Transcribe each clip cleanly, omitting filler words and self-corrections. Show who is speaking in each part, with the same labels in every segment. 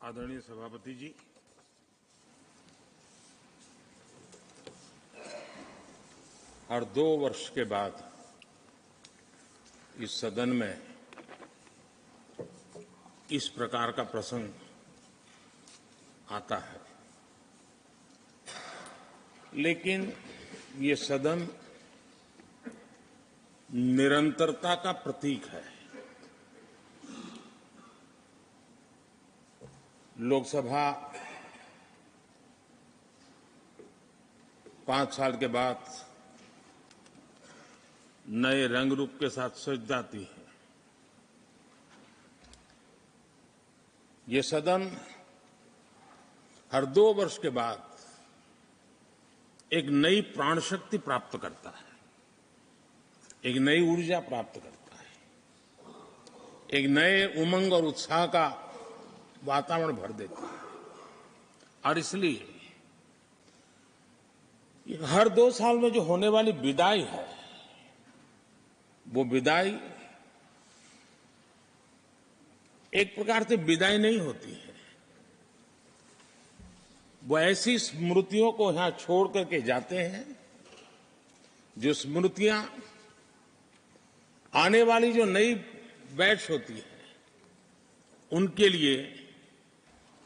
Speaker 1: आदरणीय सभापति जी, हर 2 वर्ष के बाद इस सदन में इस प्रकार का प्रसंग आता है, लेकिन ये सदन निरंतरता का प्रतीक है। लोकसभा 5 साल के बाद नए रंग रूप के साथ सज जाती है। ये सदन हर 2 वर्ष के बाद एक नई प्राण शक्ति प्राप्त करता है, एक नई ऊर्जा प्राप्त करता है, एक नए उमंग और उत्साह का वातावरण भर देता है। और इसलिए हर 2 साल में जो होने वाली विदाई है, वो विदाई एक प्रकार से विदाई नहीं होती है। वो ऐसी स्मृतियों को यहां छोड़ करके जाते हैं, जो स्मृतियां आने वाली जो नई बैच होती है, उनके लिए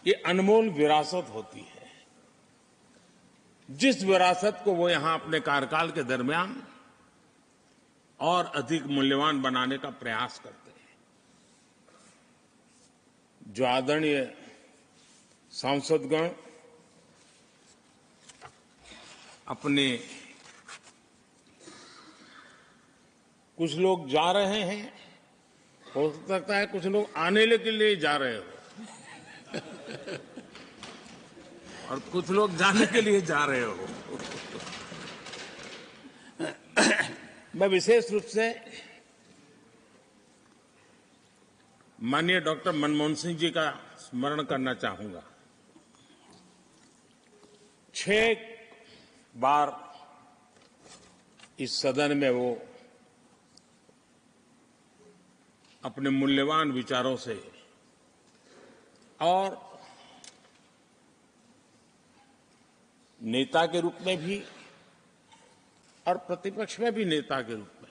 Speaker 1: ये अनमोल विरासत होती है। जिस विरासत को वो यहां अपने कार्यकाल के दरमियान और अधिक मूल्यवान बनाने का प्रयास करते हैं। जो आदरणीय सांसदगण अपने कुछ लोग जा रहे हैं, हो सकता है कुछ लोग आने के लिए जा रहे हो और कुछ लोग जाने के लिए जा रहे हो। मैं विशेष रूप से माननीय डॉक्टर मनमोहन सिंह जी का स्मरण करना चाहूंगा। 6 बार इस सदन में वो अपने मूल्यवान विचारों से और नेता के रूप में भी और प्रतिपक्ष में भी नेता के रूप में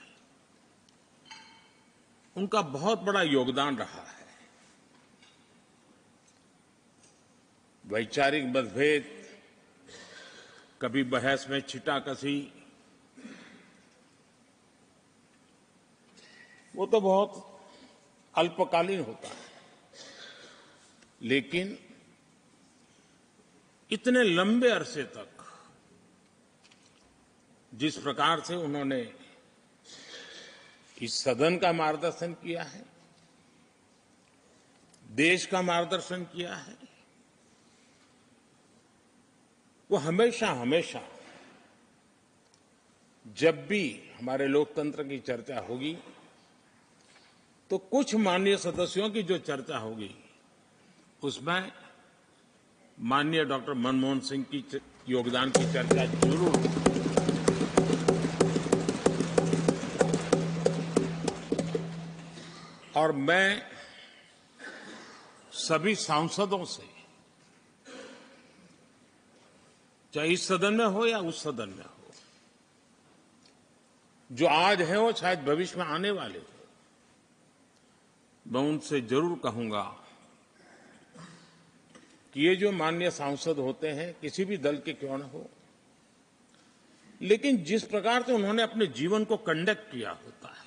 Speaker 1: उनका बहुत बड़ा योगदान रहा है। वैचारिक मतभेद, कभी बहस में छिटाकशी, वो तो बहुत अल्पकालीन होता है, लेकिन इतने लंबे अरसे तक जिस प्रकार से उन्होंने इस सदन का मार्गदर्शन किया है, देश का मार्गदर्शन किया है, वो हमेशा हमेशा जब भी हमारे लोकतंत्र की चर्चा होगी, तो कुछ माननीय सदस्यों की जो चर्चा होगी, उसमें माननीय डॉक्टर मनमोहन सिंह की योगदान की चर्चा जरूर होगी। और मैं सभी सांसदों से, चाहे इस सदन में हो या उस सदन में हो, जो आज है वो शायद भविष्य में आने वाले हो, मैं उनसे जरूर कहूंगा कि ये जो माननीय सांसद होते हैं, किसी भी दल के क्यों न हो, लेकिन जिस प्रकार से उन्होंने अपने जीवन को कंडक्ट किया होता है,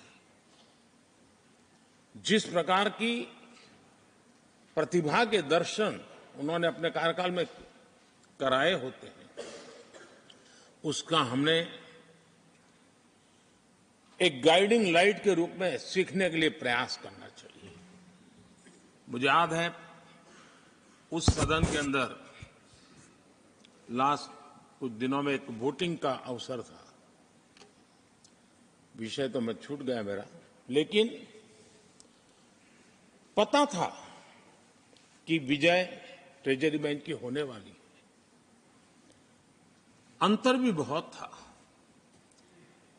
Speaker 1: जिस प्रकार की प्रतिभा के दर्शन उन्होंने अपने कार्यकाल में कराए होते हैं, उसका हमने एक गाइडिंग लाइट के रूप में सीखने के लिए प्रयास करना चाहिए। मुझे याद है उस सदन के अंदर लास्ट कुछ दिनों में एक वोटिंग का अवसर था, विषय तो मैं छूट गया मेरा, लेकिन पता था कि विजय ट्रेजरी बैंक की होने वाली है। अंतर भी बहुत था,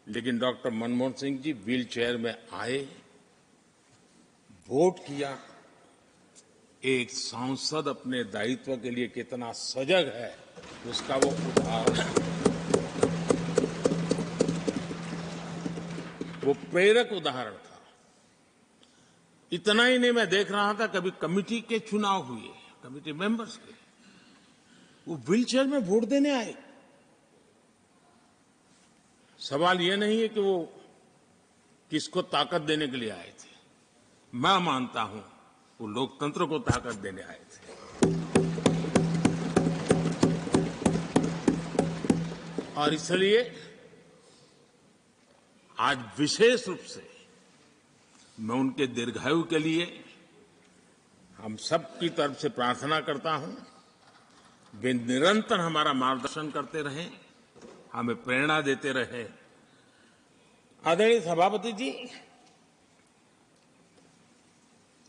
Speaker 1: लेकिन doctor Manmohan Singh ji wheel chair में आए, वोट किया, एक सांसद अपने दायित्व के लिए कितना सजग है, उसका वो उदाहरण है। वो प्रेरक उदाहरण था। इतना ही नहीं, मैं देख रहा था कभी कमिटी के चुनाव हुए, कमिटी मेंबर्स के, वो व्हीलचेयर में वोट देने आए। सवाल ये नहीं है कि वो किसको ताकत देने के लिए आए थे। मैं मानता हूं वो लोकतंत्र को ताकत देने आए थे। और इसलिए आज विशेष रूप से मैं उनके दीर्घायु के लिए हम सब की तरफ से प्रार्थना करता हूं। वे निरंतर हमारा मार्गदर्शन करते रहें, हमें प्रेरणा देते रहे। आदरणीय सभापति जी,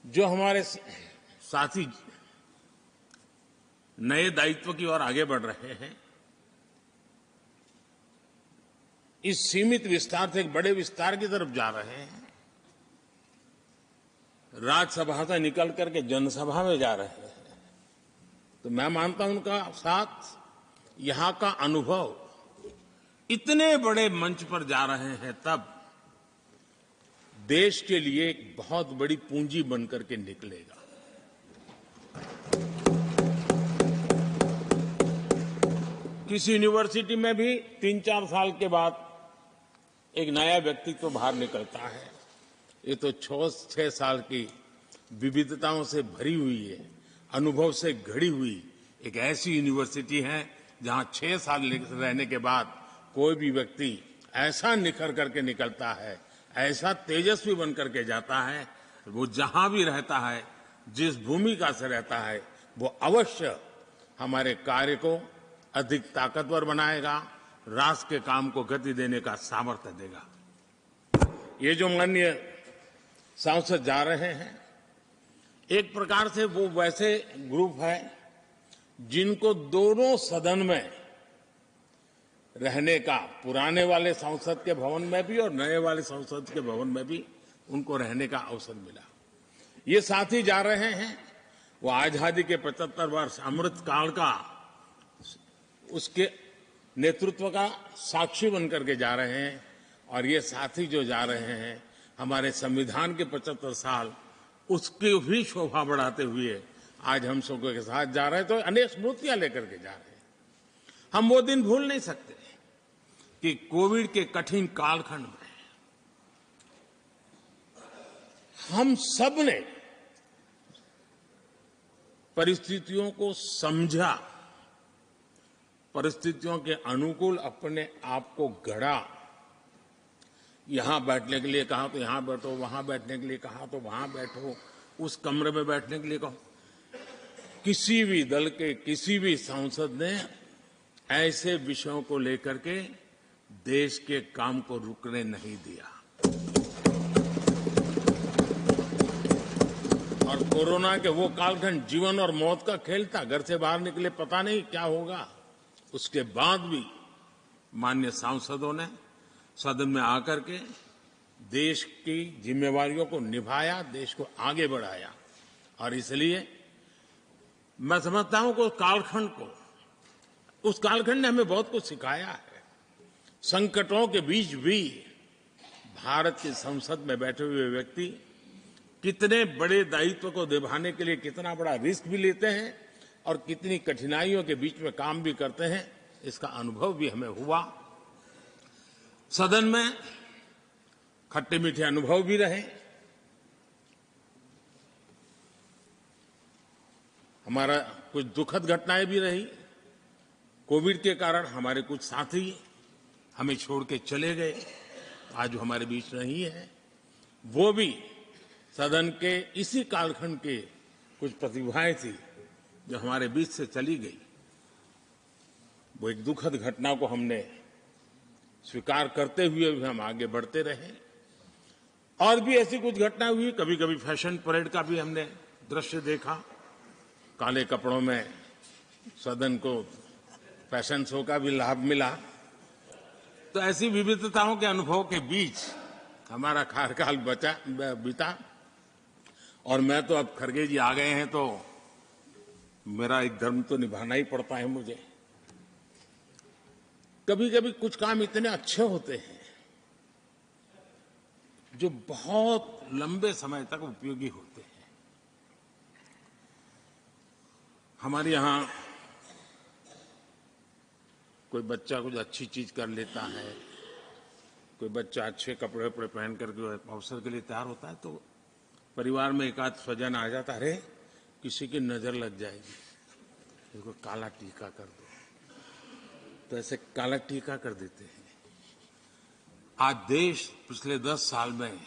Speaker 1: जो हमारे साथी नए दायित्व की ओर आगे बढ़ रहे हैं, इस सीमित विस्तार से एक बड़े विस्तार की तरफ जा रहे हैं, राज्यसभा से निकल करके जनसभा में जा रहे हैं, तो मैं मानता हूं उनका साथ, यहां का अनुभव, इतने बड़े मंच पर जा रहे हैं, तब देश के लिए एक बहुत बड़ी पूंजी बनकर के निकलेगा। किसी यूनिवर्सिटी में भी 3-4 साल के बाद एक नया व्यक्तित्व बाहर निकलता है। ये तो 6 साल की विविधताओं से भरी हुई है, अनुभव से घड़ी हुई एक ऐसी यूनिवर्सिटी है जहां 6 साल रहने के बाद कोई भी व्यक्ति ऐसा निखर करके निकलता है, ऐसा तेजस्वी बन करके जाता है, वो जहां भी रहता है, जिस भूमिका से रहता है, वो अवश्य हमारे कार्य को अधिक ताकतवर बनाएगा, राष्ट्र के काम को गति देने का सामर्थ्य देगा। ये जो माननीय सांसद जा रहे हैं, एक प्रकार से वो वैसे ग्रुप है जिनको दोनों सदन में रहने का, पुराने वाले संसद के भवन में भी और नए वाले संसद के भवन में भी उनको रहने का अवसर मिला। ये साथी जा रहे हैं, वो आजादी के 75 वर्ष अमृत काल का, उसके नेतृत्व का साक्षी बनकर के जा रहे हैं। और ये साथी जो जा रहे हैं, हमारे संविधान के 75 साल, उसकी भी शोभा बढ़ाते हुए आज हम सबके के साथ जा रहे हैं, तो अनेक स्मृतियां लेकर के जा रहे हैं। हम वो दिन भूल नहीं सकते कि कोविड के कठिन कालखंड में हम सब ने परिस्थितियों को समझा, परिस्थितियों के अनुकूल अपने आप को गढ़ा। यहां बैठने के लिए कहा तो यहां बैठो, वहां बैठने के लिए कहा तो वहां बैठो, उस कमरे में बैठने के लिए कहो। किसी भी दल के किसी भी सांसद ने ऐसे विषयों को लेकर के देश के काम को रुकने नहीं दिया। और कोरोना के वो कालखंड जीवन और मौत का खेल था, घर से बाहर निकले पता नहीं क्या होगा। उसके बाद भी माननीय सांसदों ने सदन में आकर के देश की जिम्मेवारियों को निभाया, देश को आगे बढ़ाया। और इसलिए मैं समझता हूं कि उस कालखंड ने हमें बहुत कुछ सिखाया है। संकटों के बीच भी भारत की संसद में बैठे हुए व्यक्ति कितने बड़े दायित्व को निभाने के लिए कितना बड़ा रिस्क भी लेते हैं और कितनी कठिनाइयों के बीच में काम भी करते हैं, इसका अनुभव भी हमें हुआ। सदन में खट्टे मीठे अनुभव भी रहे। हमारा कुछ दुखद घटनाएं भी रही। कोविड के कारण हमारे कुछ साथी हमें छोड़ के चले गए, आज वो हमारे बीच नहीं है। वो भी सदन के इसी कालखंड के कुछ प्रतिभाएं थी जो हमारे बीच से चली गई। वो एक दुखद घटना को हमने स्वीकार करते हुए भी हम आगे बढ़ते रहे। और भी ऐसी कुछ घटना हुई, कभी कभी फैशन परेड का भी हमने दृश्य देखा। काले कपड़ों में सदन को फैशन शो का भी लाभ मिला। तो ऐसी विविधताओं के अनुभव के बीच हमारा कार्यकाल बीता। और मैं तो अब खड़गे जी आ गए हैं तो मेरा एक धर्म तो निभाना ही पड़ता है मुझे। कभी कभी कुछ काम इतने अच्छे होते हैं जो बहुत लंबे समय तक उपयोगी होते हैं। हमारे यहां कोई बच्चा कुछ अच्छी चीज कर लेता है, कोई बच्चा अच्छे कपड़े वपड़े पहन करके अवसर के लिए तैयार होता है, तो परिवार में एक आध स्वजन आ जाता है, अरे किसी की नजर लग जाएगी, इसको काला टीका कर दो, तो ऐसे काला टीका कर देते हैं। आज देश पिछले 10 साल में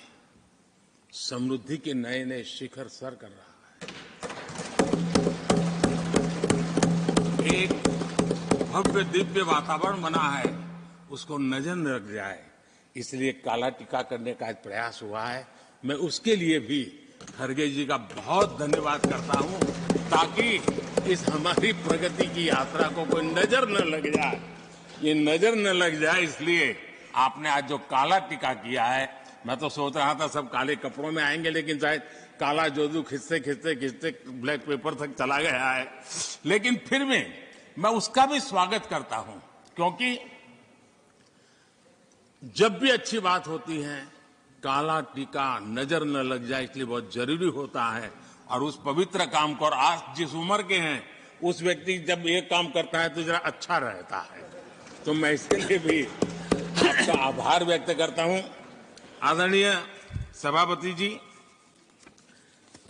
Speaker 1: समृद्धि के नए नए शिखर सर कर रहा है। एक भव्य दिव्य वातावरण बना है, उसको नजर न लग जाए, इसलिए काला टीका करने का आज प्रयास हुआ है। मैं उसके लिए भी खड़गे जी का बहुत धन्यवाद करता हूं, ताकि इस हमारी प्रगति की यात्रा को कोई नजर न लग जाए। ये नजर न लग जाए इसलिए आपने आज जो काला टीका किया है, मैं तो सोच रहा था सब काले कपड़ों में आएंगे, लेकिन शायद काला जोदू खिंचते खिंचते खिंचते ब्लैक पेपर तक चला गया है। लेकिन फिर भी मैं उसका भी स्वागत करता हूं, क्योंकि जब भी अच्छी बात होती है काला टीका नजर न लग जाए, इसलिए बहुत जरूरी होता है। और उस पवित्र काम को, और आज जिस उम्र के हैं उस व्यक्ति जब ये काम करता है तो जरा अच्छा रहता है। तो मैं इसके लिए भी आपका आभार व्यक्त करता हूं। आदरणीय सभापति जी,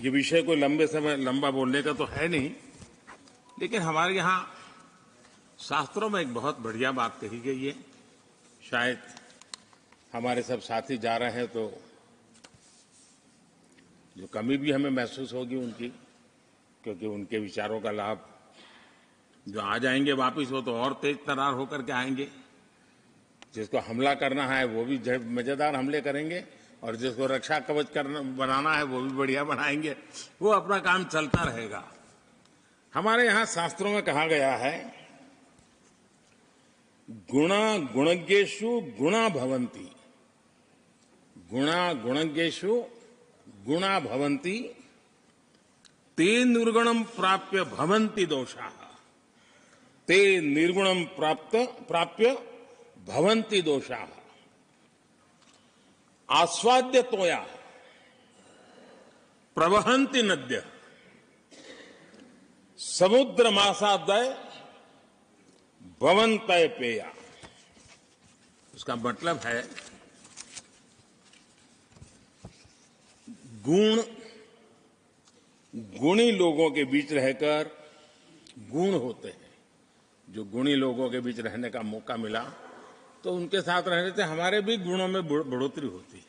Speaker 1: ये विषय कोई लंबा बोलने का तो है नहीं, लेकिन हमारे यहां शास्त्रों में एक बहुत बढ़िया बात कही गई है। शायद हमारे सब साथी जा रहे हैं तो जो कमी भी हमें महसूस होगी उनकी, क्योंकि उनके विचारों का लाभ जो आ जाएंगे वापिस, वो तो और तेज तर्रार होकर के आएंगे। जिसको हमला करना है वो भी मजेदार हमले करेंगे, और जिसको रक्षा कवच बनाना है वो भी बढ़िया बनाएंगे। वो अपना काम चलता रहेगा। हमारे यहां शास्त्रों में कहा गया है, गुणा गुणज्ञेषु गुणा भवन्ति, गुणा गुणज्ञेषु गुणा भवन्ति, ते निर्गुणम प्राप्य भवन्ति दोषाः, ते निर्गुणम प्राप्य भवन्ति दोषाः। आस्वाद्य तोया प्रवहन्ति नद्य, समुद्र मासादय भवन्तय पेया। उसका मतलब है गुणी लोगों के बीच रहकर गुण होते हैं। जो गुणी लोगों के बीच रहने का मौका मिला तो उनके साथ रहने से हमारे भी गुणों में बढ़ोतरी होती है।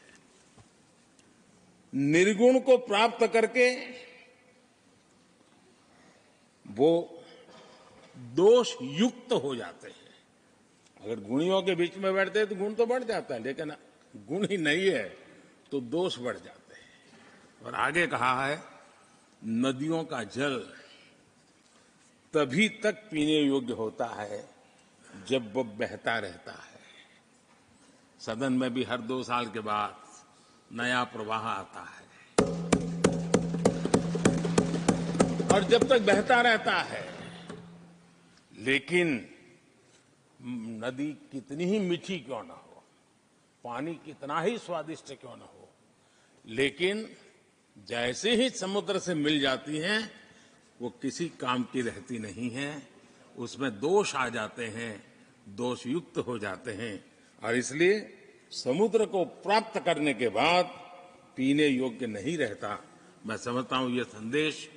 Speaker 1: निर्गुण को प्राप्त करके वो दोष युक्त हो जाते हैं। अगर गुणियों के बीच में बैठते हैं तो गुण तो बढ़ जाता है, लेकिन गुण ही नहीं है तो दोष बढ़ जाते हैं। और आगे कहा है, नदियों का जल तभी तक पीने योग्य होता है जब वो बहता रहता है। सदन में भी हर 2 साल के बाद नया प्रवाह आता है, और जब तक बहता रहता है, लेकिन नदी कितनी ही मीठी क्यों ना हो, पानी कितना ही स्वादिष्ट क्यों ना हो, लेकिन जैसे ही समुद्र से मिल जाती हैं वो किसी काम की रहती नहीं है। उसमें दोष आ जाते हैं, दोष युक्त हो जाते हैं, और इसलिए समुद्र को प्राप्त करने के बाद पीने योग्य नहीं रहता। मैं समझता हूं ये संदेश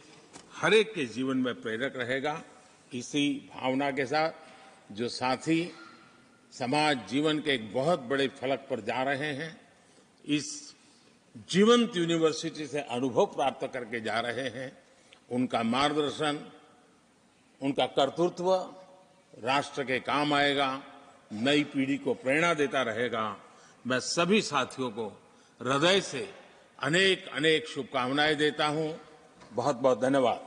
Speaker 1: हर एक के जीवन में प्रेरक रहेगा। इसी भावना के साथ जो साथी समाज जीवन के एक बहुत बड़े फलक पर जा रहे हैं, इस जीवंत यूनिवर्सिटी से अनुभव प्राप्त करके जा रहे हैं, उनका मार्गदर्शन, उनका कर्तृत्व राष्ट्र के काम आएगा, नई पीढ़ी को प्रेरणा देता रहेगा। मैं सभी साथियों को हृदय से अनेक अनेक शुभकामनाएं देता हूं। बहुत बहुत धन्यवाद।